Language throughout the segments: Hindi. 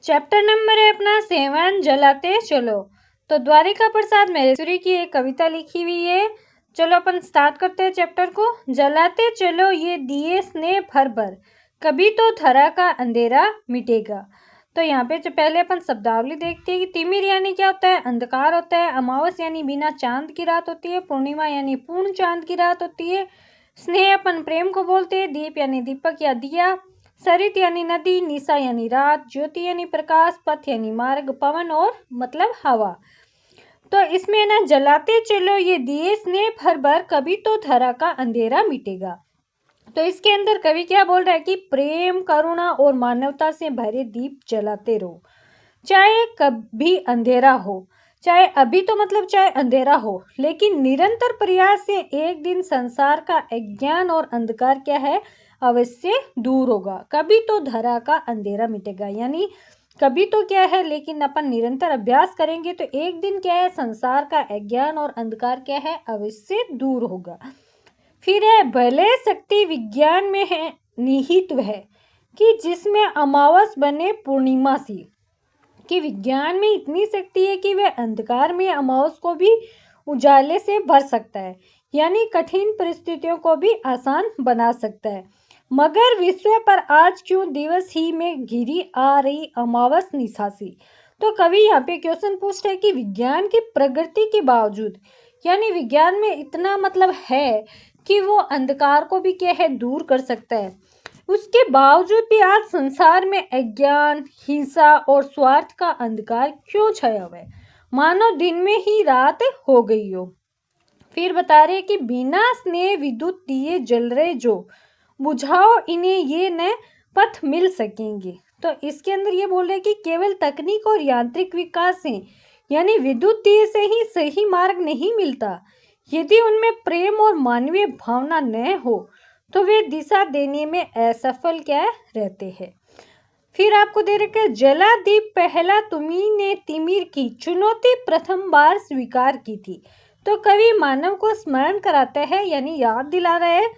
चैप्टर नंबर है अपना 7 जलाते चलो। तो द्वारिका प्रसाद महेश्वरी की एक कविता लिखी हुई है। चलो अपन स्टार्ट करते हैं चैप्टर को। जलाते चलो ये दिए स्नेह भर भर, कभी तो धरा का अंधेरा मिटेगा। तो यहाँ पे जो पहले अपन शब्दावली देखते हैं कि तिमिर यानी क्या होता है, अंधकार होता है। अमावस यानी बिना चांद की रात होती है। पूर्णिमा यानी पूर्ण चांद की रात होती है। स्नेह अपन प्रेम को बोलते हैं। दीप यानी दीपक या दिया। सरित यानी नदी। निशा यानी रात। ज्योति यानी प्रकाश। पथ यानी मार्ग। पवन और मतलब हवा। तो इसमें ना जलाते चलो ये दिए स्नेह भर भर, कभी तो धरा का अंधेरा मिटेगा। तो इसके अंदर कवि क्या बोल रहा है कि प्रेम, करुणा और मानवता से भरे दीप जलाते रहो, चाहे कभी अंधेरा हो। चाहे अभी तो मतलब चाहे अंधेरा हो, लेकिन निरंतर प्रयास से एक दिन संसार का अज्ञान और अंधकार क्या है, अवश्य दूर होगा। कभी तो धरा का अंधेरा मिटेगा, यानी कभी तो क्या है, लेकिन अपन निरंतर अभ्यास करेंगे तो एक दिन क्या है, संसार का अज्ञान और अंधकार क्या है, अवश्य दूर होगा। फिर है भले शक्ति विज्ञान में है निहित है, कि जिसमें अमावस बने पूर्णिमा सी। कि विज्ञान में इतनी शक्ति है कि वह अंधकार में अमावस को भी उजाले से भर सकता है, यानी कठिन परिस्थितियों को भी आसान बना सकता है। मगर विश्व पर आज क्यों दिवस ही में घिरी आ रही अमावस निशासी। तो कवि यहाँ पे क्वेश्चन पूछ रहे हैं कि विज्ञान की प्रगति के बावजूद, यानी विज्ञान में इतना मतलब है कि वो अंधकार को भी क्या है, दूर कर सकता है, उसके बावजूद भी आज संसार में अज्ञान, हिंसा और स्वार्थ का अंधकार क्यों छाया हुआ है, मानो दिन में ही रात हो गई हो। फिर बता रहे कि बिना स्नेह विद्युत दिए जल रहे जो, बुझाओ इन्हें ये न पथ मिल सकेंगे। तो इसके अंदर ये बोल रहे कि केवल तकनीक और यांत्रिक विकास से, यानी विद्युत दिए से ही सही मार्ग नहीं मिलता। यदि उनमें प्रेम और मानवीय भावना न हो तो वे दिशा देने में असफल क्या रहते हैं। फिर आपको दे रखा है जला दीप पहला तुम्ही ने तिमिर की, चुनौती प्रथम बार स्वीकार की थी। तो कवि मानव को स्मरण कराता है, यानी याद दिला रहा है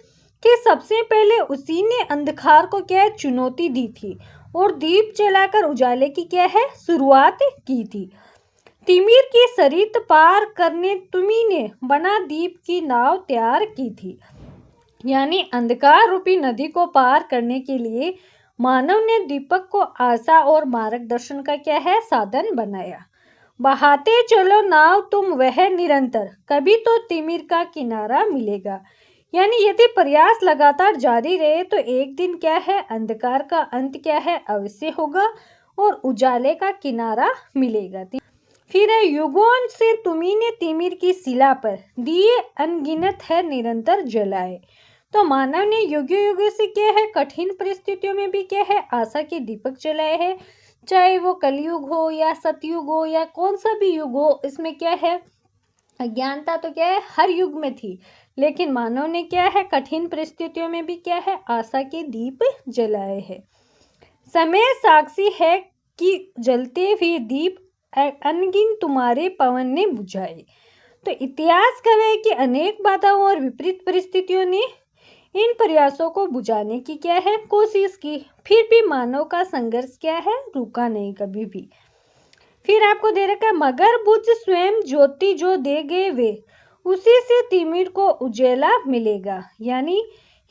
कि सबसे पहले उसी ने अंधकार को क्या है, चुनौती दी थी और दीप जलाकर उजाले की क्या है, शुरुआत की थी। तिमिर की सरित पार करने तुम्ही ने बना दीप की नाव तैयार की थी, यानी अंधकार रूपी नदी को पार करने के लिए मानव ने दीपक को आशा और मार्गदर्शन का क्या है, साधन बनाया। बहाते चलो नाव तुम वह निरंतर, कभी तो तिमिर का किनारा मिलेगा। यानी यदि प्रयास लगातार जारी रहे तो एक दिन क्या है, अंधकार का अंत क्या है, अवश्य होगा और उजाले का किनारा मिलेगा। फिर है युगों से तुम्ही ने तिमिर की शिला पर दिए अनगिनत है निरंतर जलाए। तो मानव ने युगों युगों से क्या है, कठिन परिस्थितियों में भी क्या है, आशा के दीपक जलाए हैं। चाहे वो कलयुग हो या सतयुग हो या कौन सा भी युग हो, इसमें क्या है, अज्ञानता तो क्या है हर युग में थी, लेकिन मानव ने क्या है, कठिन परिस्थितियों में भी क्या है, आशा के दीप जलाए हैं। समय साक्षी है कि जलते हुए दीप अनगिन तुम्हारे पवन ने बुझाए। तो इतिहास गवाह कि अनेक बाधाओं और विपरीत परिस्थितियों ने इन प्रयासों को बुझाने की क्या है, कोशिश की, फिर भी मानव का संघर्ष क्या है, रुका नहीं कभी भी। फिर आपको दे रखा है मगर बुझ स्वयं ज्योति जो दे गए वे, उसी से तिमिर को उजेला मिलेगा। यानी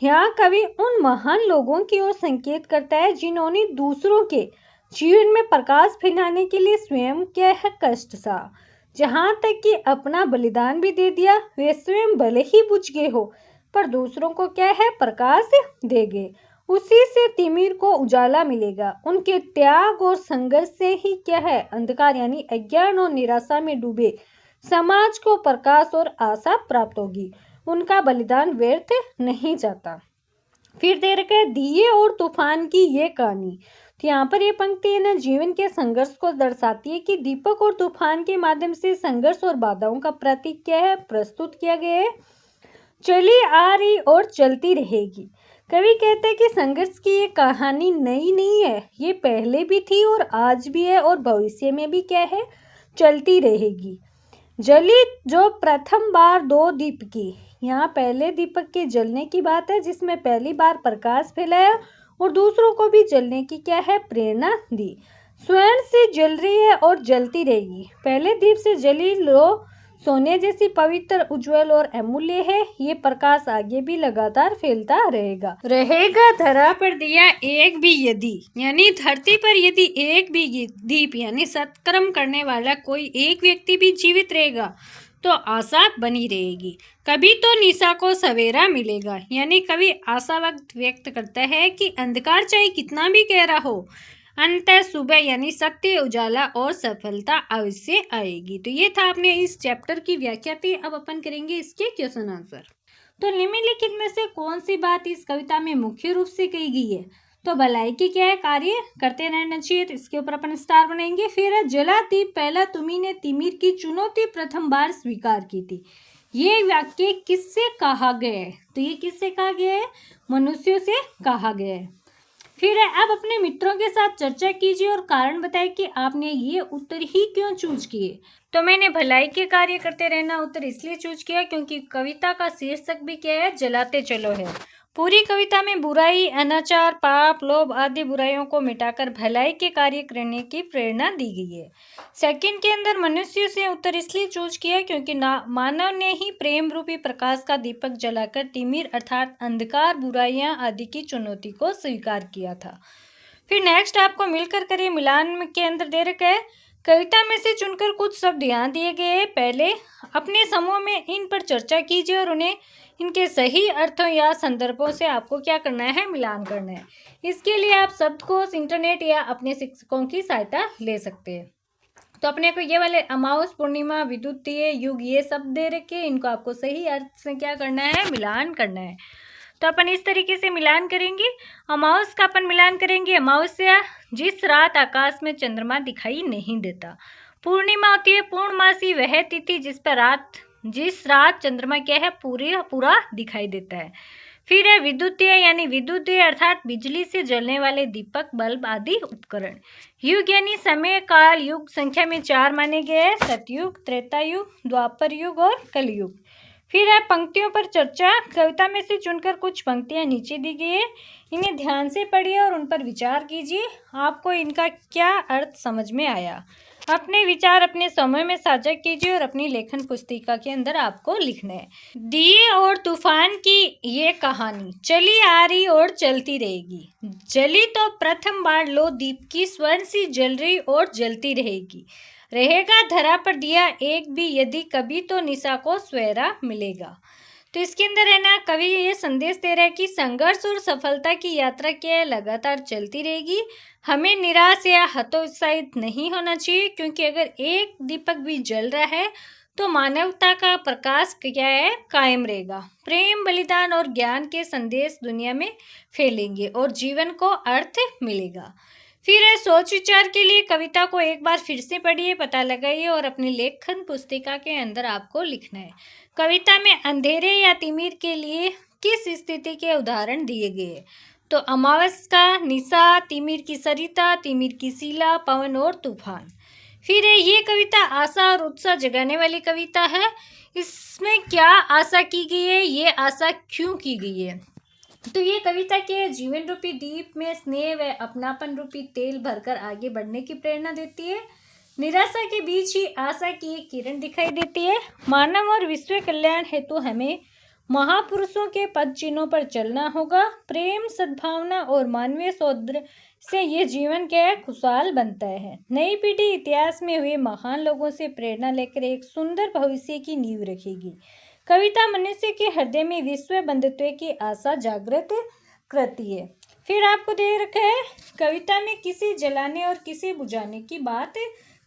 यहाँ कवि उन महान लोगों की ओर संकेत करता है जिन्होंने दूसरों के जीवन में प्रकाश फैलाने के लिए स्वयं क्या है, कष्ट सहा, जहाँ तक कि अपना बलिदान भी दे दिया। वे स्वयं भले ही बुझ गए हो पर दूसरों को क्या है, प्रकाश दे गए, उसी से तिमिर को उजाला मिलेगा। उनके त्याग और संघर्ष से ही क्या है, अंधकार यानी अज्ञान और निराशा में डूबे समाज को प्रकाश और आशा प्राप्त होगी। उनका बलिदान व्यर्थ नहीं जाता। फिर दे रखा है दिए और तूफान की ये कहानी। तो यहाँ पर ये पंक्ति है ना, जीवन के संघर्ष को दर्शाती है कि दीपक और तूफान के माध्यम से संघर्ष और बाधाओं का प्रतीक क्या है, प्रस्तुत किया गया है। चली आ रही और चलती रहेगी। कवि कहते हैं कि संघर्ष की ये कहानी नई नहीं है, ये पहले भी थी और आज भी है और भविष्य में भी क्या है, चलती रहेगी। जली जो प्रथम बार दो दीप की, यहाँ पहले दीपक के जलने की बात है जिसमें पहली बार प्रकाश फैलाया और दूसरों को भी जलने की क्या है, प्रेरणा दी। स्वर्ण से जल रही है और जलती रहेगी। पहले दीप से जली लो सोने जैसी पवित्र, उज्जवल और अमूल्य है। ये प्रकाश आगे भी लगातार फैलता रहेगा धरा पर दिया एक भी यदि, यानी धरती पर यदि एक भी दीप यानी सत्कर्म करने वाला कोई एक व्यक्ति भी जीवित रहेगा तो आशा बनी रहेगी। कभी तो निशा को सवेरा मिलेगा, यानी कवि आशा व्यक्त करता है कि अंधकार चाहे कितना भी गहरा हो, अंत सुबह यानी सत्य, उजाला और सफलता अवश्य आएगी। तो ये था अपने इस चैप्टर की व्याख्या थी। अब अपन करेंगे इसके क्वेश्चन आंसर। तो निम्नलिखित में से कौन सी बात इस कविता में मुख्य रूप से कही गई है? तो भलाई की क्या है, कार्य करते रहना चाहिए, तो इसके ऊपर अपन स्टार बनाएंगे। फिर है जला दीप पहला तुम्ही ने तिमिर की चुनौती प्रथम बार स्वीकार की थी। ये वाक्य किससे कहा गया है? तो ये किससे कहा गया है? मनुष्यों से कहा गया है। फिर है अब अपने मित्रों के साथ चर्चा कीजिए और कारण बताएं कि आपने ये उत्तर ही क्यों चूज किए। तो मैंने भलाई के कार्य करते रहना उत्तर इसलिए चूज किया क्योंकि कविता का शीर्षक भी क्या है? जलाते चलो है। पूरी कविता में बुराई, अनाचार, पाप, लोभ आदि बुराइयों को मिटाकर भलाई के कार्य करने की प्रेरणा दी गई है। सेकंड के अंदर मनुष्य से उत्तर इसलिए चूज किया क्योंकि मानव ने ही प्रेम रूपी प्रकाश का दीपक जलाकर तिमिर अर्थात अंधकार, बुराइयां आदि की चुनौती को स्वीकार किया था। फिर नेक्स्ट आपको मिलकर करिए मिलान के अंदर दे रखा है, कविता में से चुनकर कुछ शब्द यहाँ दिए गए हैं। पहले अपने समूह में इन पर चर्चा कीजिए और उन्हें इनके सही अर्थों या संदर्भों से आपको क्या करना है? मिलान करना है। इसके लिए आप शब्दकोश, इंटरनेट या अपने शिक्षकों की सहायता ले सकते हैं। तो अपने को ये वाले अमावस, पूर्णिमा, विद्युतीय युग ये सब दे रखे, इनको आपको सही अर्थ से क्या करना है? मिलान करना है। तो अपन इस तरीके से मिलान करेंगे। अमावस का अपन मिलान करेंगे, अमावस्या जिस रात आकाश में चंद्रमा दिखाई नहीं देता। पूर्णिमा होती है पूर्णमासी, वह तिथि जिस रात चंद्रमा क्या है? पूरा दिखाई देता है। फिर है विद्युतीय, यानी विद्युतीय अर्थात बिजली से जलने वाले दीपक, बल्ब आदि उपकरण। युग यानी समय, काल, युग संख्या में 4 माने गए हैं, सतयुग, त्रेता युग, द्वापर युग और कलयुग। फिर है पंक्तियों पर चर्चा। कविता में से चुनकर कुछ पंक्तियां नीचे दी गई है, इन्हें ध्यान से पढ़िए और उन पर विचार कीजिए। आपको इनका क्या अर्थ समझ में आया? अपने विचार अपने समय में साझा कीजिए और अपनी लेखन पुस्तिका के अंदर आपको लिखना है। दिए और तूफान की ये कहानी चली आ रही और चलती रहेगी। जली तो प्रथम बार लो दीप की, स्वर्ण सी जल रही और जलती रहेगा धरा पर दिया एक भी यदि, कभी तो निशा को सवेरा मिलेगा। तो इसके अंदर है ना, कवि ये संदेश दे रहा है कि संघर्ष और सफलता की यात्रा क्या है? लगातार चलती रहेगी। हमें निराश या हतोत्साहित नहीं होना चाहिए, क्योंकि अगर एक दीपक भी जल रहा है तो मानवता का प्रकाश क्या है? कायम रहेगा। प्रेम, बलिदान और ज्ञान के संदेश दुनिया में फैलेंगे और जीवन को अर्थ मिलेगा। फिर है सोच विचार के लिए कविता को एक बार फिर से पढ़िए, पता लगाइए और अपनी लेखन पुस्तिका के अंदर आपको लिखना है। कविता में अंधेरे या तिमिर के लिए किस स्थिति के उदाहरण दिए गए? तो अमावस का निशा, तिमिर की सरिता, तिमिर की शीला, पवन और तूफान। फिर है ये कविता आशा और उत्साह जगाने वाली कविता है। इसमें क्या आशा की गई है? ये आशा क्यों की गई है? तो ये कविता के जीवन रूपी दीप में स्नेह व अपनापन रूपी तेल भरकर आगे बढ़ने की प्रेरणा देती है। निराशा के बीच ही आशा की एक किरण दिखाई देती है। मानव और विश्व कल्याण हेतु हमें महापुरुषों के पद चिन्हों पर चलना होगा। प्रेम, सद्भावना और मानवीय सौंदर्य से ये जीवन क्या है? खुशहाल बनता है। नई पीढ़ी इतिहास में हुए महान लोगों से प्रेरणा लेकर एक सुंदर भविष्य की नींव रखेगी। कविता मनुष्य के हृदय में विश्व बंधुत्व की आशा जागृत करती है। फिर आपको दे रखा है, कविता में किसी जलाने और किसी बुझाने की बात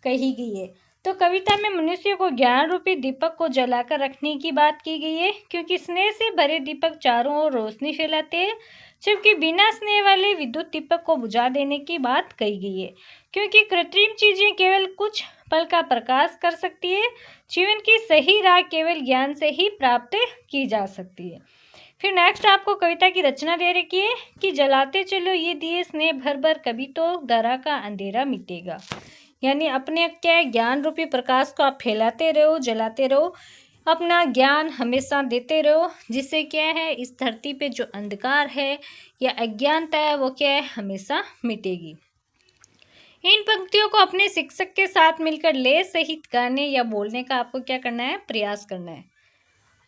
कही गई है। तो कविता में मनुष्य को ज्ञान रूपी दीपक को जलाकर रखने की बात की गई है, क्योंकि स्नेह से भरे दीपक चारों ओर रोशनी फैलाते हैं, जबकि बिना स्नेह वाले विद्युत दीपक को बुझा देने की बात कही गई है, क्योंकि कृत्रिम चीजें केवल कुछ पल का प्रकाश कर सकती है। जीवन की सही राह केवल ज्ञान से ही प्राप्त की जा सकती है। फिर नेक्स्ट आपको कविता की रचना दे रखी है कि जलाते चलो ये दिए स्नेह भर भर, कभी तो दरा का अंधेरा मिटेगा। यानी अपने क्या है? ज्ञान रूपी प्रकाश को आप फैलाते रहो, जलाते रहो, अपना ज्ञान हमेशा देते रहो, जिससे क्या है? इस धरती पे जो अंधकार है या अज्ञानता है वो क्या है? हमेशा मिटेगी। इन पंक्तियों को अपने शिक्षक के साथ मिलकर लय सहित गाने या बोलने का आपको क्या करना है, प्रयास करना है।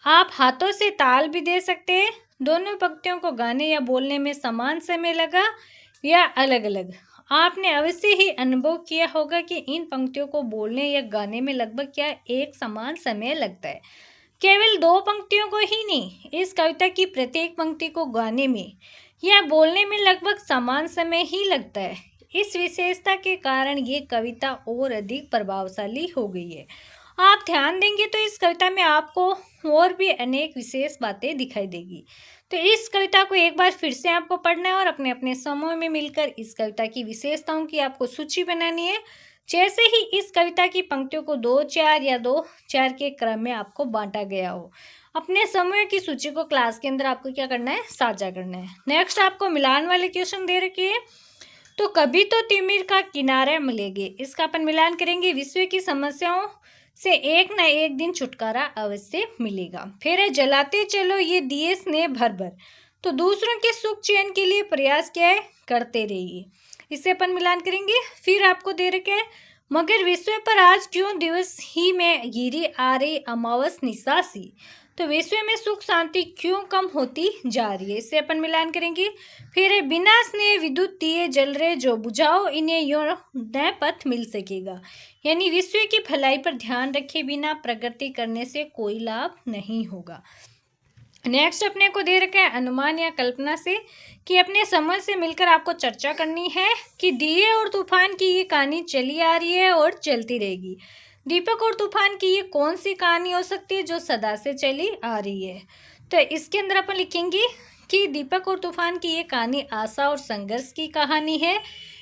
आप हाथों से ताल भी दे सकते हैं। दोनों पंक्तियों को गाने या बोलने में समान समय लगा या अलग अलग। आपने अवश्य ही अनुभव किया होगा कि इन पंक्तियों को बोलने या गाने में लगभग क्या एक समान समय लगता है। केवल 2 पंक्तियों को ही नहीं, इस कविता की प्रत्येक पंक्ति को गाने में या बोलने में लगभग समान समय ही लगता है। इस विशेषता के कारण ये कविता और अधिक प्रभावशाली हो गई है। आप ध्यान देंगे तो इस कविता में आपको और भी अनेक विशेष बातें दिखाई देगी। तो इस कविता को एक बार फिर से आपको पढ़ना है और अपने अपने समूह में मिलकर इस कविता की विशेषताओं की आपको सूची बनानी है। जैसे ही इस कविता की पंक्तियों को 2-4 या 2-4 के क्रम में आपको बांटा गया हो, अपने समूह की सूची को क्लास के अंदर आपको क्या करना है, साझा करना है। नेक्स्ट आपको मिलान वाले क्वेश्चन दे रखे हैं। तो कभी तो तिमिर का किनारा मिलेगी, इसका अपन मिलान करेंगे। विश्व की समस्याओं से एक न एक दिन छुटकारा अवश्य मिलेगा। फिर है जलाते चलो ये दिए स्नेह भर भर, तो दूसरों के सुख चैन के लिए प्रयास क्या है, करते रहिए, इसे अपन मिलान करेंगे। फिर आपको दे रखे है मगर विश्व पर आज क्यों दिवस ही में गिरी आ रही अमावस निशासी, तो विश्व में सुख शांति क्यों कम होती जा रही है, इससे अपन मिलान करेंगे। फिर है बिना स्नेह विद्युत दिए जल रहे जो बुझाओ इन्हें यो नया पथ मिल सकेगा, यानी विश्व की भलाई पर ध्यान रखे बिना प्रगति करने से कोई लाभ नहीं होगा। नेक्स्ट अपने को दे रखा है अनुमान या कल्पना से कि अपने समझ से मिलकर आपको चर्चा करनी है कि दिए और तूफान की ये कहानी चली आ रही है और चलती रहेगी। दीपक और तूफान की ये कौन सी कहानी हो सकती है जो सदा से चली आ रही है, तो इसके अंदर अपन लिखेंगे कि दीपक और तूफान की ये कहानी आशा और संघर्ष की कहानी है।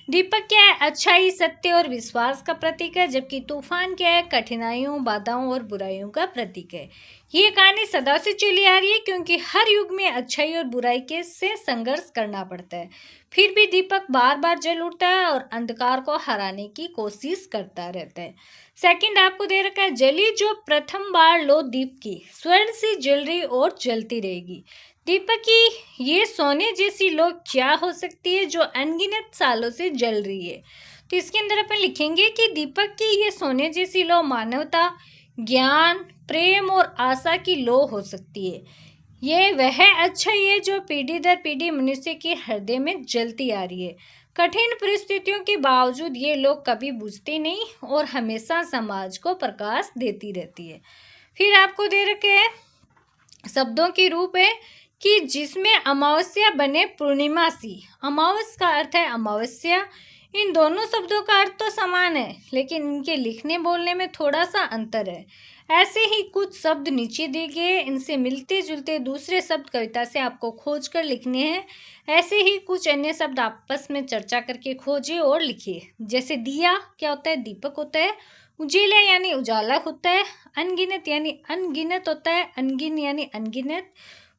दीपक क्या है, अच्छाई सत्य और विश्वास का प्रतीक है, जबकि तूफान क्या है, कठिनाइयों बाधाओं और बुराइयों का प्रतीक है। ये कहानी सदा से चली आ रही है क्योंकि हर युग में अच्छाई और बुराई के से संघर्ष करना पड़ता है। फिर भी दीपक बार बार जल उठता है और अंधकार को हराने की कोशिश करता रहता है। सेकंड आपको दे रखा है जली जो प्रथम बार लो दीप की स्वर्ण सी जल रही और जलती रहेगी। दीपक की ये सोने जैसी लो क्या हो सकती है जो अनगिनत सालों से जल रही है, तो इसके अंदर अपन लिखेंगे कि दीपक की ये सोने जैसी लो मानवता, ज्ञान, प्रेम और आशा की लो हो सकती है। ये वह अच्छाई है जो पीढ़ी दर पीढ़ी मनुष्य के हृदय में जलती आ रही है। कठिन परिस्थितियों के बावजूद ये लोग कभी बुझती नहीं और हमेशा समाज को प्रकाश देती रहती है। फिर आपको दे रखे हैं शब्दों की रूप है कि जिसमें अमावस्या बने पूर्णिमा सी। अमावस का अर्थ है अमावस्या। इन दोनों शब्दों का अर्थ तो समान है लेकिन इनके लिखने बोलने में थोड़ा सा अंतर है। ऐसे ही कुछ शब्द नीचे दिए गए, इनसे मिलते जुलते दूसरे शब्द कविता से आपको खोज कर लिखने हैं। ऐसे ही कुछ अन्य शब्द आपस में चर्चा करके खोजिए और लिखिए। जैसे दिया क्या होता है, दीपक होता है। उजेला यानी उजाला होता है। अनगिनत यानी अनगिनत होता है। अनगिन यानी अनगिनत।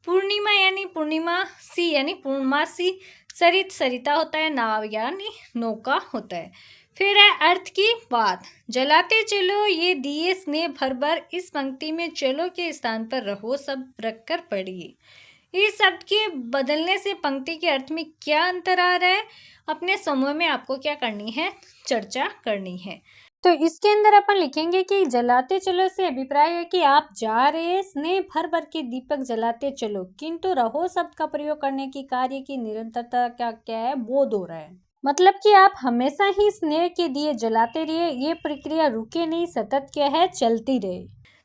पूर्णिमा यानी पूर्णिमा सी यानी पूर्णमासी। सरित सरिता होता है। नाव यानी नौका होता है। फिर है अर्थ की बात। जलाते चलो ये दिए स्नेह भर भर, इस पंक्ति में चलो के स्थान पर रहो शब्द रखकर पढ़िए। इस शब्द के बदलने से पंक्ति के अर्थ में क्या अंतर आ रहा है, अपने समूह में आपको क्या करनी है, चर्चा करनी है। तो इसके अंदर अपन लिखेंगे कि जलाते चलो से अभिप्राय है कि आप जा रहे स्नेह भर भर के दीपक जलाते चलो, किंतु रहो शब्द का प्रयोग करने की कार्य की निरंतरता क्या क्या है, बोध हो रहा है। मतलब कि आप हमेशा ही स्नेह के दिए जलाते रहिए, ये प्रक्रिया रुके नहीं, सतत क्या है, चलती रहे।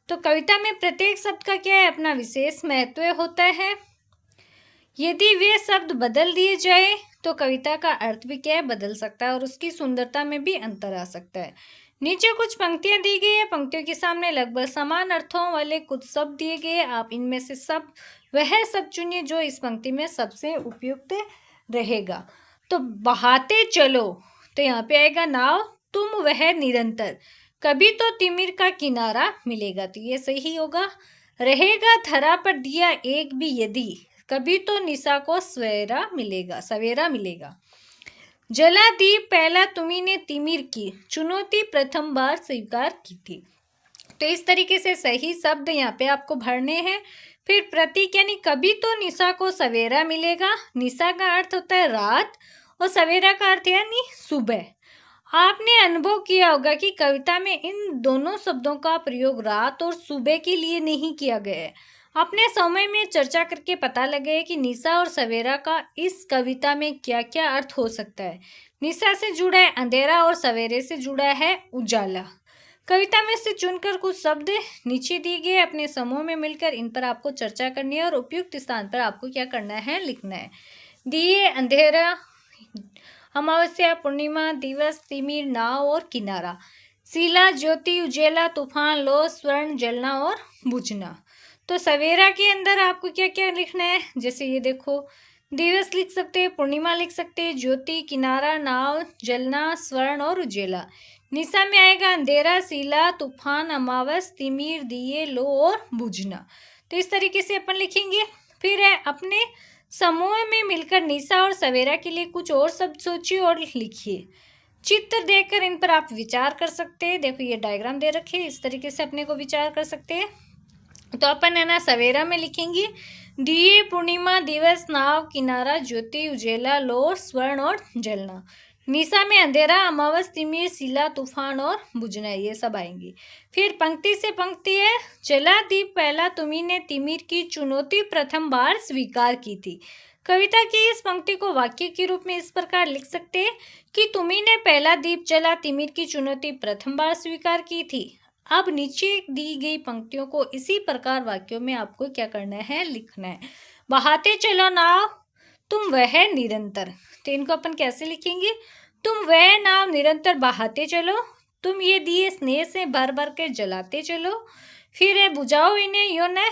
तो कविता में प्रत्येक शब्द का क्या है, अपना विशेष महत्व होता है। यदि वे शब्द बदल दिए जाए तो कविता का अर्थ भी क्या है, बदल सकता है और उसकी सुंदरता में भी अंतर आ सकता है। नीचे कुछ पंक्तियां दी गई है। पंक्तियों के सामने लगभग समान अर्थों वाले कुछ शब्द दिए गए। आप इनमें से सब वह शब्द चुनिए जो इस पंक्ति में सबसे उपयुक्त रहेगा। तो बहाते चलो, तो यहाँ पे आएगा नाव, तुम वह निरंतर, कभी तो तिमिर का किनारा मिलेगा, तो ये सही होगा। रहेगा धरा पर दिया एक भी यदि, कभी तो निशा को सवेरा मिलेगा। जला दीप पहला तुम्ही ने तिमिर की, चुनौती प्रथम बार स्वीकार की थी। तो इस तरीके से सही शब्द यहाँ पे आपको भरने हैं। फिर प्रतीक यानी कभी तो निशा को सवेरा मिलेगा। निशा का अर्थ होता है रात और सवेरा का अर्थ यानी सुबह। आपने अनुभव किया होगा कि कविता में इन दोनों शब्दों का प्रयोग रात और सुबह के लिए नहीं किया गया है। अपने समय में चर्चा करके पता लगे कि निशा और सवेरा का इस कविता में क्या क्या अर्थ हो सकता है। निशा से जुड़ा है अंधेरा और सवेरे से जुड़ा है उजाला। कविता में से चुनकर कुछ शब्द नीचे दिए गए अपने समूह में मिलकर इन पर आपको चर्चा करनी है और उपयुक्त स्थान पर आपको क्या करना है, लिखना है। दिए, अंधेरा, अमावस्या, पूर्णिमा, दिवस, तिमिर, नाव और किनारा, शिला, ज्योति, उजेला, तूफान, लो, स्वर्ण, जलना और बुझना। तो सवेरा के अंदर आपको क्या क्या लिखना है, जैसे ये देखो, दिवस लिख सकते हैं, पूर्णिमा लिख सकते हैं, ज्योति, किनारा, नाव, जलना, स्वर्ण और उजेला। निशा में आएगा अंधेरा, शिला, तूफान, अमावस, तिमिर, दिए, लो और बुझना। तो इस तरीके से अपन लिखेंगे। फिर है अपने समूह में मिलकर निशा और सवेरा के लिए कुछ और शब्द सोचिए और लिखिए। चित्र देखकर इन पर आप विचार कर सकते हैं। देखो ये डायग्राम दे रखे हैं, इस तरीके से अपने को विचार कर सकते हैं। तो अपन है ना सवेरा में लिखेंगे दिए, पूर्णिमा, दिवस, नाव, किनारा, ज्योति, उजेला, लो, स्वर्ण और जलना। निशा में अंधेरा, अमावस, तिमिर, शिला, तूफान और बुझना, ये सब आएंगी। फिर पंक्ति से पंक्ति है, जला दीप पहला तुम्ही ने तिमिर की चुनौती प्रथम बार स्वीकार की थी। कविता की इस पंक्ति को वाक्य के रूप में इस प्रकार लिख सकते हैं कि तुम्ही ने पहला दीप जला तिमिर की चुनौती प्रथम बार स्वीकार की थी। अब नीचे दी गई पंक्तियों को इसी प्रकार वाक्यों में आपको क्या करना है, लिखना है। बहाते चलो नाव तुम वह निरंतर। तो इनको अपन कैसे लिखेंगे, तुम वह नाव निरंतर बहाते चलो, तुम ये दिए स्नेह से भर भर के जलाते चलो। फिर है बुझाओ इन्हें, यो न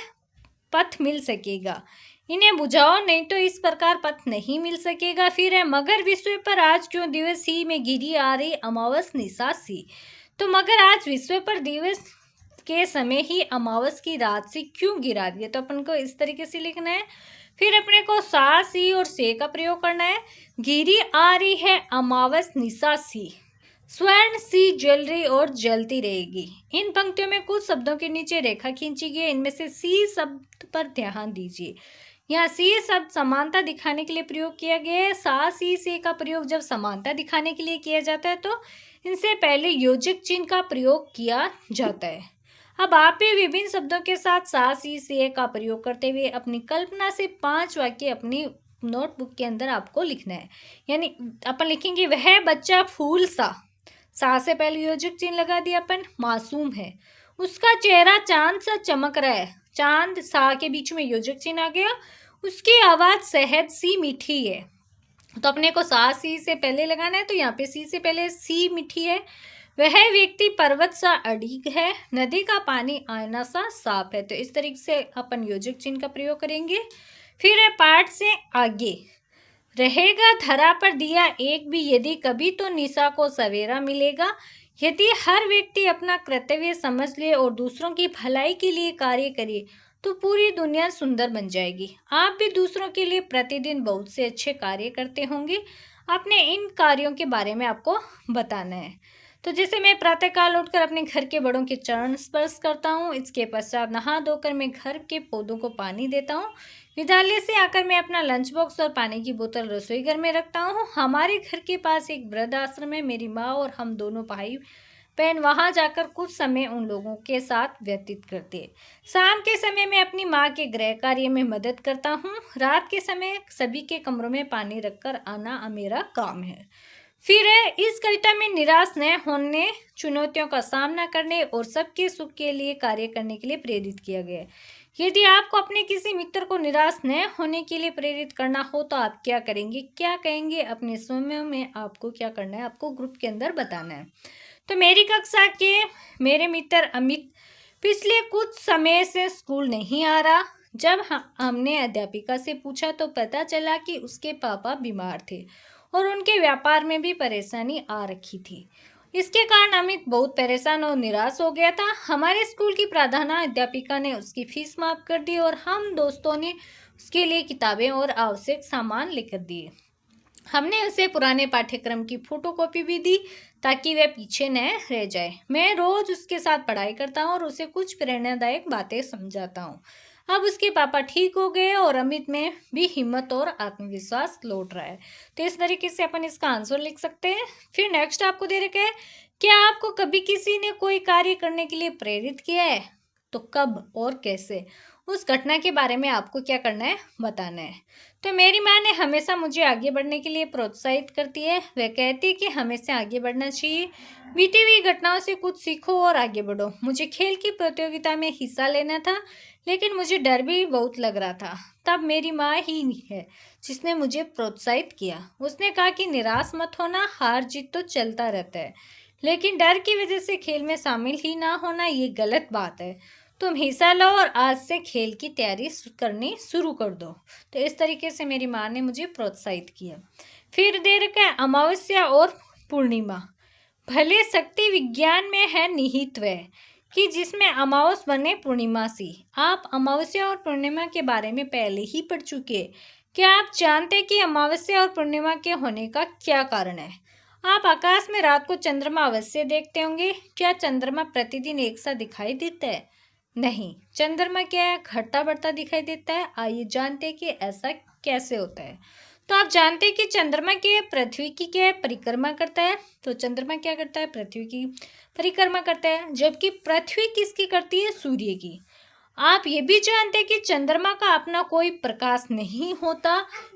पथ मिल सकेगा, इन्हें बुझाओ नहीं तो इस प्रकार पथ नहीं मिल सकेगा। फिर है मगर विश्व पर आज क्यों दिवस ही में गिरी आ रही अमावस निशा सी। तो मगर आज विश्व पर दिवस के समय ही अमावस की रात से क्यों गिरा दिया, तो अपन को इस तरीके से लिखना है। फिर अपने को सा, सी और से का प्रयोग करना है। गिरी आ रही है अमावस निशा सी, स्वर्ण सी जल रही और जलती रहेगी। इन पंक्तियों में कुछ शब्दों के नीचे रेखा खींची गई है, इनमें से सी शब्द पर ध्यान दीजिए। यहाँ सी शब्द समानता दिखाने के लिए प्रयोग किया गया है। सा, सी, से का प्रयोग जब समानता दिखाने के लिए किया जाता है तो इनसे पहले योजक चिन्ह का प्रयोग किया जाता है। अब आप भी विभिन्न शब्दों के साथ सा, सी, से का प्रयोग करते हुए अपनी कल्पना से 5 वाक्य अपनी नोटबुक के अंदर आपको लिखना है। यानी अपन लिखेंगे वह बच्चा फूल सा, सा से पहले योजक चिन्ह लगा दिया अपन, मासूम है। उसका चेहरा चांद सा चमक रहा है, चांद सा के बीच में योजक चिन्ह आ गया। उसकी आवाज शहद सी मीठी है, तो अपने को सा, सी से पहले लगाना है, तो यहाँ पे सी से पहले सी मीठी है। वह व्यक्ति पर्वत सा अड़िग है, नदी का पानी आईना सा साफ है। तो इस तरीके से अपन योजक चिन्ह का प्रयोग करेंगे। फिर है पाठ से आगे, रहेगा धरा पर दिया एक भी यदि कभी तो निशा को सवेरा मिलेगा। यदि हर व्यक्ति अपना कर्तव्य समझ ले और दूसरों की भलाई के लिए कार्य करे तो पूरी दुनिया सुंदर बन जाएगी। आप भी दूसरों के लिए प्रतिदिन बहुत से अच्छे कार्य करते होंगे, अपने इन कार्यों के बारे में आपको बताना है। तो जैसे मैं प्रातःकाल उठकर अपने घर के बड़ों के चरण स्पर्श करता हूँ, इसके पश्चात नहा धोकर मैं घर के पौधों को पानी देता हूँ। विद्यालय से आकर मैं अपना लंच बॉक्स और पानी की बोतल रसोई घर में रखता हूँ। हमारे घर के पास एक वृद्ध आश्रम है, मेरी माँ और हम दोनों भाई बहन वहाँ जाकर कुछ समय उन लोगों के साथ व्यतीत करते हैं। शाम के समय मैं अपनी माँ के गृह कार्य में मदद करता हूँ। रात के समय सभी के कमरों में पानी रखकर आना मेरा काम है। फिर है इस कविता में निराश न होने, चुनौतियों का सामना करने और सबके सुख के लिए कार्य करने के लिए प्रेरित किया गया है। यदि आपको अपने किसी मित्र को निराश न होने के लिए प्रेरित करना हो तो आप क्या करेंगे, क्या कहेंगे, अपने समय में आपको क्या करना है, आपको ग्रुप के अंदर बताना है। तो मेरी कक्षा के मेरे मित्र अमित पिछले कुछ समय से स्कूल नहीं आ रहा। जब हमने अध्यापिका से पूछा तो पता चला कि उसके पापा बीमार थे और उनके व्यापार में भी परेशानी आ रखी थी। इसके कारण अमित बहुत परेशान और निराश हो गया था। हमारे स्कूल की प्रधानाध्यापिका ने उसकी फीस माफ कर दी और हम दोस्तों ने उसके लिए किताबें और आवश्यक सामान लेकर दिए। हमने उसे पुराने पाठ्यक्रम की फोटोकॉपी भी दी ताकि वह पीछे न रह जाए। मैं रोज उसके साथ पढ़ाई करता हूँ और उसे कुछ प्रेरणादायक बातें समझाता हूँ। अब उसके पापा ठीक हो गए और अमित में भी हिम्मत और आत्मविश्वास लौट रहा है। तो इस तरीके से अपन इसका आंसर लिख सकते हैं। फिर नेक्स्ट आपको दे रखा है, क्या आपको कभी किसी ने कोई कार्य करने के लिए प्रेरित किया है? तो कब और कैसे? उस घटना के बारे में आपको क्या करना है, बताना है। तो मेरी माँ ने हमेशा मुझे आगे बढ़ने के लिए प्रोत्साहित करती है। वह कहती है कि हमेशा आगे बढ़ना चाहिए, बीती हुई घटनाओं से कुछ सीखो और आगे बढ़ो। मुझे खेल की प्रतियोगिता में हिस्सा लेना था, लेकिन मुझे डर भी बहुत लग रहा था। तब मेरी माँ ही है जिसने मुझे प्रोत्साहित किया। उसने कहा कि निराश मत होना, हार जीत तो चलता रहता है, लेकिन डर की वजह से खेल में शामिल ही ना होना ये गलत बात है। तुम हिस्सा लो और आज से खेल की तैयारी करनी शुरू कर दो। तो इस तरीके से मेरी माँ ने मुझे प्रोत्साहित किया। फिर दे रखा है अमावस्या और पूर्णिमा। भले शक्ति विज्ञान में है निहित वह कि जिसमें अमावस बने पूर्णिमा सी। आप अमावस्या और पूर्णिमा के बारे में पहले ही पढ़ चुके हैं। क्या आप जानते हैं कि अमावस्या और पूर्णिमा के होने का क्या कारण है? आप आकाश में रात को चंद्रमा अवश्य देखते होंगे। क्या चंद्रमा प्रतिदिन एक सा दिखाई देता है? नहीं, चंद्रमा क्या है, घटता बढ़ता दिखाई देता है। आइए जानते हैं कि ऐसा कैसे होता है। तो आप जानते हैं कि चंद्रमा की पृथ्वी की क्या है, परिक्रमा करता है। तो चंद्रमा क्या करता है, पृथ्वी की परिक्रमा करता है, जबकि पृथ्वी किसकी करती है, सूर्य की। आप ये भी जानते हैं कि चंद्रमा का अपना कोई प्रकाश नहीं होता,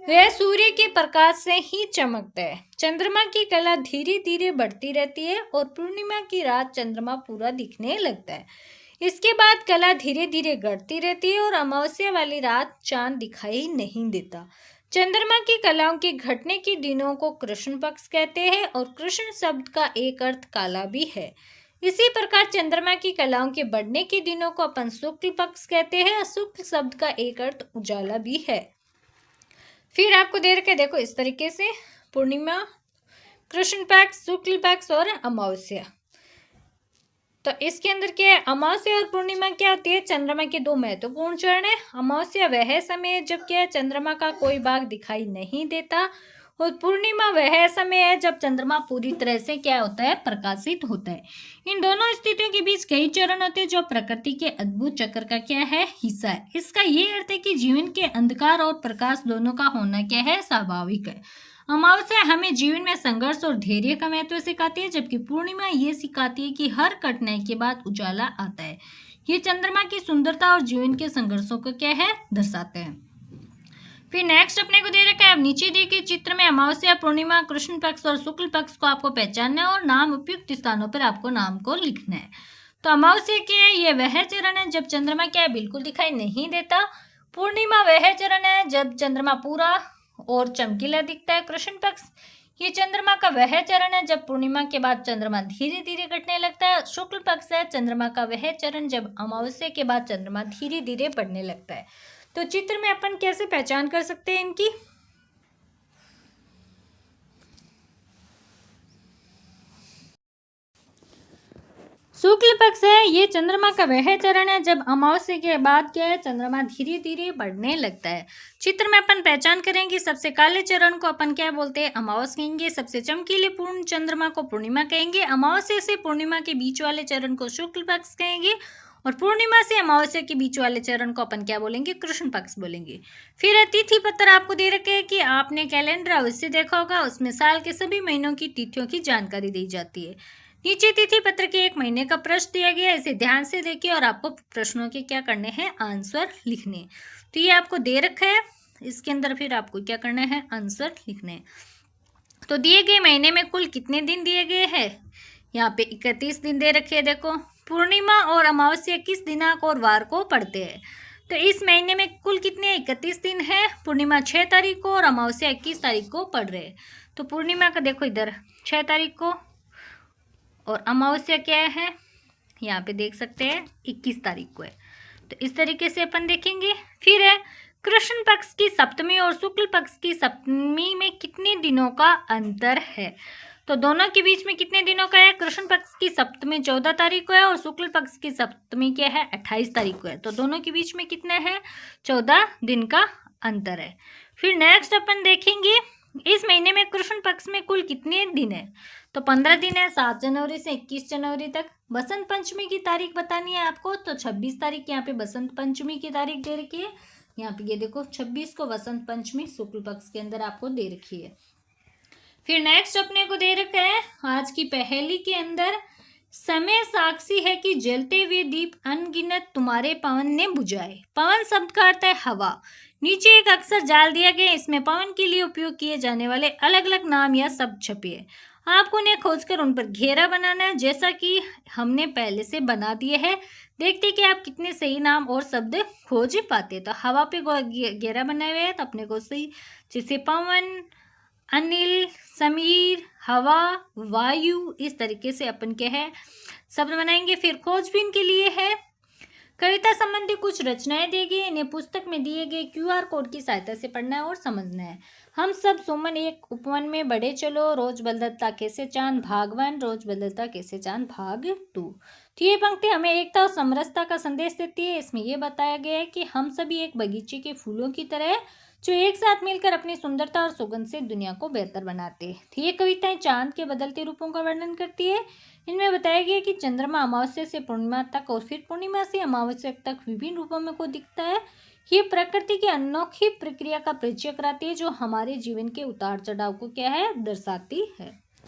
वह सूर्य के प्रकाश से ही चमकता है। चंद्रमा की कला धीरे धीरे बढ़ती रहती है और पूर्णिमा की रात चंद्रमा पूरा दिखने लगता है। इसके बाद कला धीरे धीरे घटती रहती है और अमावस्या वाली रात चांद दिखाई नहीं देता। चंद्रमा की कलाओं के घटने के दिनों को कृष्ण पक्ष कहते हैं और कृष्ण शब्द का एक अर्थ काला भी है। इसी प्रकार चंद्रमा की कलाओं के बढ़ने के दिनों को अपन शुक्ल पक्ष कहते हैं। शुक्ल शब्द का एक अर्थ उजाला भी है। फिर आपको दे रखे देखो इस तरीके से पूर्णिमा, कृष्ण पक्ष, शुक्ल पक्ष और अमावस्या। तो इसके अंदर क्या है, अमावस्या और पूर्णिमा क्या होती है, चंद्रमा के दो महत्वपूर्ण चरण है। अमावस्या वह समय है जब क्या है, चंद्रमा का कोई भाग दिखाई नहीं देता और पूर्णिमा वह समय है जब चंद्रमा पूरी तरह से क्या होता है, प्रकाशित होता है। इन दोनों स्थितियों के बीच कई चरण होते हैं जो प्रकृति के अद्भुत चक्र का क्या है, हिस्सा है। इसका ये अर्थ है कि जीवन के अंधकार और प्रकाश दोनों का होना क्या है, स्वाभाविक है। अमावस्या हमें जीवन में संघर्ष और धैर्य का महत्व सिखाती है, जबकि पूर्णिमा ये सिखाती है कि हर कठिनाई के बाद उजाला आता है। ये चंद्रमा की सुंदरता और जीवन के संघर्षों को क्या है, दर्शाते हैं। फिर नेक्स्ट अपने को दे रखा है, अब नीचे दिए गए चित्र में अमावस्या, पूर्णिमा, कृष्ण पक्ष और शुक्ल पक्ष को आपको पहचानना है और नाम उपयुक्त स्थानों पर आपको नाम को लिखना है। तो अमावस्या क्या है, ये वह चरण है जब चंद्रमा क्या है, बिल्कुल दिखाई नहीं देता। पूर्णिमा वह चरण है जब चंद्रमा पूरा और चमकीला दिखता है। कृष्ण पक्ष ये चंद्रमा का वह चरण है जब पूर्णिमा के बाद चंद्रमा धीरे धीरे घटने लगता है। शुक्ल पक्ष है चंद्रमा का वह चरण जब अमावस्या के बाद चंद्रमा धीरे धीरे बढ़ने लगता है। तो चित्र में अपन कैसे पहचान कर सकते हैं इनकी? शुक्ल पक्ष है ये चंद्रमा का वह चरण है जब अमावस्या के बाद क्या है, चंद्रमा धीरे धीरे बढ़ने लगता है। चित्र में अपन पहचान करेंगे, सबसे काले चरण को अपन क्या बोलते हैं, अमावस कहेंगे। सबसे चमकीले पूर्ण चंद्रमा को पूर्णिमा कहेंगे। अमावस्या से पूर्णिमा के बीच वाले चरण को शुक्ल पक्ष कहेंगे और पूर्णिमा से अमावस्या के बीच वाले चरण को अपन क्या बोलेंगे, कृष्ण पक्ष बोलेंगे। फिर तिथि पत्र आपको दे रखे हैं कि आपने कैलेंडर अवश्य देखा होगा, उसमें साल के सभी महीनों की तिथियों की जानकारी दी जाती है। नीचे तिथि पत्र के 1 महीने का प्रश्न दिया गया है, इसे ध्यान से देखिए और आपको प्रश्नों के क्या करने हैं, आंसर लिखने। तो ये आपको दे रखा है, इसके अंदर फिर आपको क्या करना है, आंसर लिखने। तो दिए गए महीने में कुल कितने दिन दिए गए हैं, यहाँ पे 31 दिन दे रखे हैं। देखो पूर्णिमा और अमावस्या किस दिनांक और वार को पड़ते हैं। तो इस महीने में कुल कितने 31 दिन है। पूर्णिमा 6 तारीख को और अमावस्या 21 तारीख को पड़ रहे हैं। तो पूर्णिमा का देखो इधर 6 तारीख को और अमावस्या क्या है, यहाँ पे देख सकते हैं 21 तारीख को है। तो इस तरीके से अपन देखेंगे। फिर है कृष्ण पक्ष की सप्तमी और शुक्ल पक्ष की सप्तमी में कितने दिनों का अंतर है। तो दोनों के बीच में कितने दिनों का है, कृष्ण पक्ष की सप्तमी 14 तारीख को है और शुक्ल पक्ष की सप्तमी क्या है, 28 तारीख को है। तो दोनों के बीच में कितना है, 14 दिन का अंतर है। फिर नेक्स्ट अपन देखेंगे इस महीने में कृष्ण पक्ष में कुल कितने दिन है। तो 15 दिन है, 7 जनवरी से 21 जनवरी तक। बसंत पंचमी की तारीख बतानी है आपको, तो 26 तारीख यहाँ पे बसंत पंचमी की तारीख दे रखी है। यहाँ पे ये देखो 26 को बसंत पंचमी शुक्ल पक्ष के अंदर आपको दे रखी है। फिर नेक्स्ट अपने को दे रखा है आज की पहेली के अंदर, समय साक्षी है कि जलते हुए दीप अनगिनत तुम्हारे पवन ने बुझाए। पवन शब्द का अर्थ है हवा। नीचे एक अक्षर डाल दिया गया, इसमें पवन के लिए उपयोग किए जाने वाले अलग अलग नाम या शब्द छपे हैं। आपको उन्हें खोजकर उन पर घेरा बनाना है, जैसा कि हमने पहले से बना दिए है। देखते कि आप कितने सही नाम और शब्द खोज पाते। तो हवा पे घेरा बनाए हुए है, तो अपने को सही जैसे पवन, अनिल, समीर, हवा, वायु, इस तरीके से अपन के है शब्द बनाएंगे। फिर खोजबीन के लिए है कविता संबंधी कुछ रचनाएं देगी, इन्हें पुस्तक में दिए गए QR कोड की सहायता से पढ़ना है और समझना है। हम सब सुमन एक उपवन में बढ़े चलो, रोज बदलता कैसे चांद भाग 1, रोज बदलता कैसे चांद भाग 2। तो ये पंक्ति हमें एकता और समरसता का संदेश देती है। इसमें यह बताया गया है कि हम सभी एक बगीचे के फूलों की तरह है, जो एक साथ मिलकर अपनी सुंदरता और सुगंध से दुनिया को बेहतर बनाते हैं। तो ये कविताएं चांद के बदलते रूपों का वर्णन करती है। इनमें बताया गया कि चंद्रमा अमावस्या से पूर्णिमा तक और फिर पूर्णिमा से अमावस्या तक विभिन्न रूपों में को दिखता है। ये प्रकृति की अनोखी प्रक्रिया का परिचय कराती है, जो हमारे जीवन के उतार चढ़ाव को क्या है दर्शाती है।